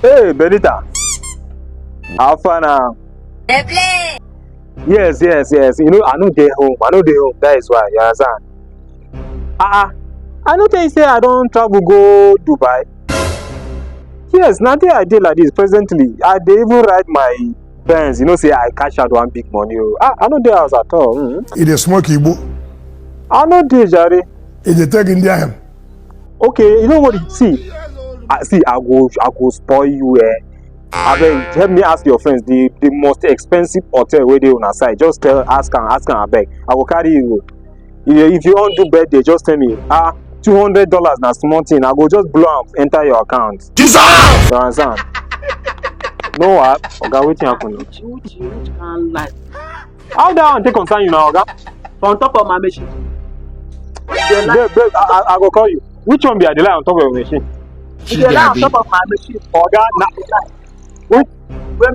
Hey, Benita. How far now? They play. Yes. You know, I know they home. That is why. You understand? I know they say I don't travel go Dubai. Yes, nothing I did like this presently. They even write my Benz. You know, say I cash out one big money. I know they house at all. It is smoky Igbo. I know they Jare. It is take India. Okay, you know what? See, I go spoil you. Abeg, help me ask your friends the most expensive hotel where they on our side. Just ask them. Abeg. I will carry you. If you want to do birthday, just tell me. $200 na small thing. I go just blow am enter your account. Jesus! You understand? No what? Oga, wetin happen? Which can lie? How that one take concern you now, Oga? On top of my machine. Babe, I go call you. Which one be the lie on top of your machine? You dey lie on top of my machine. Oga, When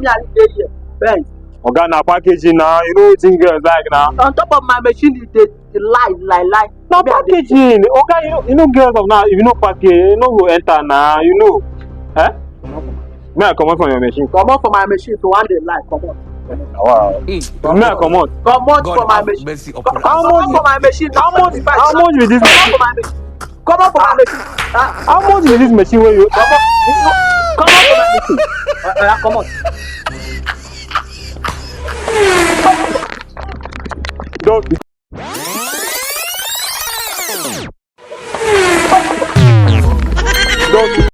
me I dey here, Benz. Oga, na packaging now. You know wetin girls like now. On top of my machine, you dey lie. Na packaging. Oga, you know girls of now. If you no package, you no go enter now. You know. May I comot from your machine? Comot for my machine to one day lie. Comot. Wow. May I comot? Comot for my machine. Comot for my machine. How much be this machine? Comot for my machine. How much be this machine wey you? Comot for my machine. Comot. Don't.